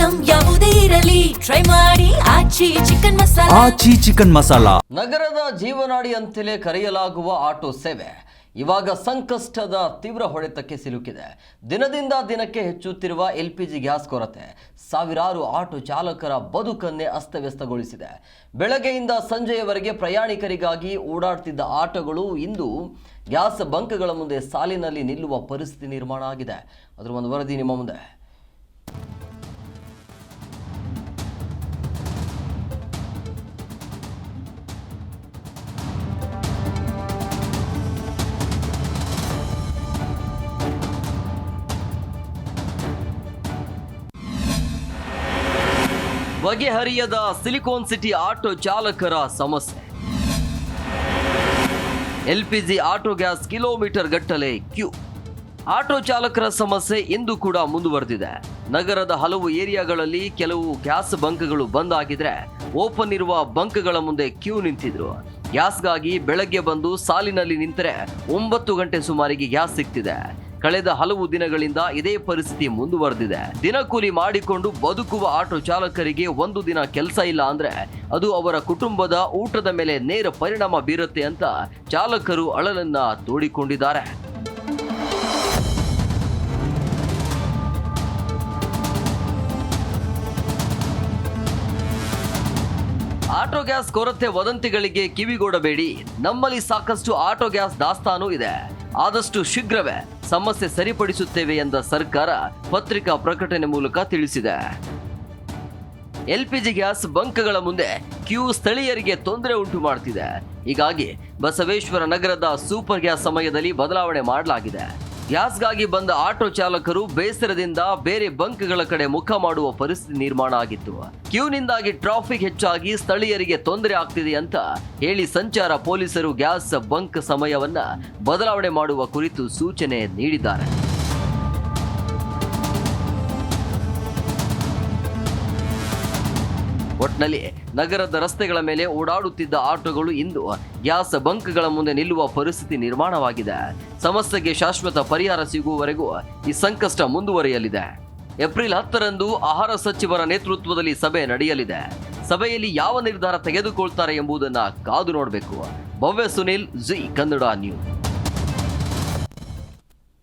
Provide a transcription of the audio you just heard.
Item ಯಾವುದೇ ಇರಲಿ try ಮಾಡಿ ಆಚಿ ಚಿಕನ್ ಮಸಾಲಾ. ಆಚಿ ಚಿಕನ್ ಮಸಾಲಾ. ನಗರದ ಜೀವನಾಡಿ ಅಂತಲೇ ಕರೆಯಲಾಗುವ ಆಟೋ ಸೇವೆ ಇವಾಗ ಸಂಕಷ್ಟದ ತೀವ್ರ ಹೊಡೆತಕ್ಕೆ ಸಿಲುಕಿದೆ. ದಿನದಿಂದ ದಿನಕ್ಕೆ ಹೆಚ್ಚುತ್ತಿರುವ LPG ಗ್ಯಾಸ್ ಕೊರತೆ ಸಾವಿರಾರು ಆಟೋ ಚಾಲಕರ ಬದುಕನ್ನೇ ಅಸ್ತವ್ಯಸ್ತಗೊಳಿಸಿದೆ. ಬೆಳಗ್ಗೆಯಿಂದ ಸಂಜೆಯವರೆಗೆ ಪ್ರಯಾಣಿಕರಿಗಾಗಿ ಓಡಾಡ್ತಿದ್ದ ಆಟೋಗಳು ಇಂದು ಗ್ಯಾಸ್ ಬಂಕ್ಗಳ ಮುಂದೆ ಸಾಲಿನಲ್ಲಿ ನಿಲ್ಲುವ ಪರಿಸ್ಥಿತಿ ನಿರ್ಮಾಣ ಆಗಿದೆ. ಅದರ ಒಂದು ವರದಿ ನಿಮ್ಮ ಮುಂದೆ. ಬಗೆಹರಿಯದ ಸಿಲಿಕಾನ್ ಸಿಟಿ ಆಟೋ ಚಾಲಕರ ಸಮಸ್ಯೆ. LPG ಆಟೋ ಗ್ಯಾಸ್ ಕಿಲೋಮೀಟರ್ ಗಟ್ಟಲೆ ಕ್ಯೂ. ಆಟೋ ಚಾಲಕರ ಸಮಸ್ಯೆ ಇಂದು ಕೂಡ ಮುಂದುವರೆದಿದೆ. ನಗರದ ಹಲವು ಏರಿಯಾಗಳಲ್ಲಿ ಕೆಲವು ಗ್ಯಾಸ್ ಬಂಕ್ಗಳು ಬಂದ್ ಆಗಿದ್ರೆ ಓಪನ್ ಇರುವ ಬಂಕ್ಗಳ ಮುಂದೆ ಕ್ಯೂ ನಿಂತಿದ್ರು. ಗ್ಯಾಸ್ಗಾಗಿ ಬೆಳಗ್ಗೆ ಬಂದು ಸಾಲಿನಲ್ಲಿ ನಿಂತರೆ 9 ಗಂಟೆ ಸುಮಾರಿಗೆ ಗ್ಯಾಸ್ ಸಿಗ್ತಿದೆ. ಕಳೆದ ಹಲವು ದಿನಗಳಿಂದ ಇದೇ ಪರಿಸ್ಥಿತಿ ಮುಂದುವರೆದಿದೆ. ದಿನಕೂಲಿ ಮಾಡಿಕೊಂಡು ಬದುಕುವ ಆಟೋ ಚಾಲಕರಿಗೆ ಒಂದು ದಿನ ಕೆಲಸ ಇಲ್ಲ ಅಂದ್ರೆ ಅದು ಅವರ ಕುಟುಂಬದ ಊಟದ ಮೇಲೆ ನೇರ ಪರಿಣಾಮ ಬೀರುತ್ತೆ ಅಂತ ಚಾಲಕರು ಅಳಲನ್ನ ತೋಡಿಕೊಂಡಿದ್ದಾರೆ. ಆಟೋ ಗ್ಯಾಸ್ ಕೊರತೆ ವದಂತಿಗಳಿಗೆ ಕಿವಿಗೊಡಬೇಡಿ. ನಮ್ಮಲ್ಲಿ ಸಾಕಷ್ಟು ಆಟೋ ಗ್ಯಾಸ್ ದಾಸ್ತಾನು ಇದೆ. ಆದಷ್ಟು ಶೀಘ್ರವೇ ಸಮಸ್ಯೆ ಸರಿಪಡಿಸುತ್ತೇವೆ ಎಂದ ಸರ್ಕಾರ ಪತ್ರಿಕಾ ಪ್ರಕಟಣೆ ಮೂಲಕ ತಿಳಿಸಿದೆ. LPG ಗ್ಯಾಸ್ ಬಂಕ್ಗಳ ಮುಂದೆ ಕ್ಯೂ ಸ್ಥಳೀಯರಿಗೆ ತೊಂದರೆ ಉಂಟು ಮಾಡ್ತಿದೆ. ಹೀಗಾಗಿ ಬಸವೇಶ್ವರ ನಗರದ ಸೂಪರ್ ಗ್ಯಾಸ್ ಸಮಯದಲ್ಲಿ ಬದಲಾವಣೆ ಮಾಡಲಾಗಿದೆ. ಗ್ಯಾಸ್ಗಾಗಿ ಬಂದ ಆಟೋ ಚಾಲಕರು ಬೇಸರದಿಂದ ಬೇರೆ ಬಂಕ್ಗಳ ಕಡೆ ಮುಖ ಮಾಡುವ ಪರಿಸ್ಥಿತಿ ನಿರ್ಮಾಣ ಆಗಿತ್ತು. ಕ್ಯೂನಿಂದಾಗಿ ಟ್ರಾಫಿಕ್ ಹೆಚ್ಚಾಗಿ ಸ್ಥಳೀಯರಿಗೆ ತೊಂದರೆ ಆಗ್ತಿದೆ ಅಂತ ಹೇಳಿ ಸಂಚಾರ ಪೊಲೀಸರು ಗ್ಯಾಸ್ ಬಂಕ್ ಸಮಯವನ್ನ ಬದಲಾವಣೆ ಮಾಡುವ ಕುರಿತು ಸೂಚನೆ ನೀಡಿದ್ದಾರೆ. ಒಟ್ನಲ್ಲಿ ನಗರದ ರಸ್ತೆಗಳ ಮೇಲೆ ಓಡಾಡುತ್ತಿದ್ದ ಆಟೋಗಳು ಇಂದು ಗ್ಯಾಸ್ ಬಂಕ್ಗಳ ಮುಂದೆ ನಿಲ್ಲುವ ಪರಿಸ್ಥಿತಿ ನಿರ್ಮಾಣವಾಗಿದೆ. ಸಮಸ್ಯೆಗೆ ಶಾಶ್ವತ ಪರಿಹಾರ ಸಿಗುವವರೆಗೂ ಈ ಸಂಕಷ್ಟ ಮುಂದುವರಿಯಲಿದೆ. ಏಪ್ರಿಲ್ 10ರಂದು ಆಹಾರ ಸಚಿವರ ನೇತೃತ್ವದಲ್ಲಿ ಸಭೆ ನಡೆಯಲಿದೆ. ಸಭೆಯಲ್ಲಿ ಯಾವ ನಿರ್ಧಾರ ತೆಗೆದುಕೊಳ್ತಾರೆ ಎಂಬುದನ್ನು ಕಾದು ನೋಡಬೇಕು. ಭವ್ಯ ಸುನಿಲ್, ಜಿ ಕನ್ನಡ ನ್ಯೂಸ್.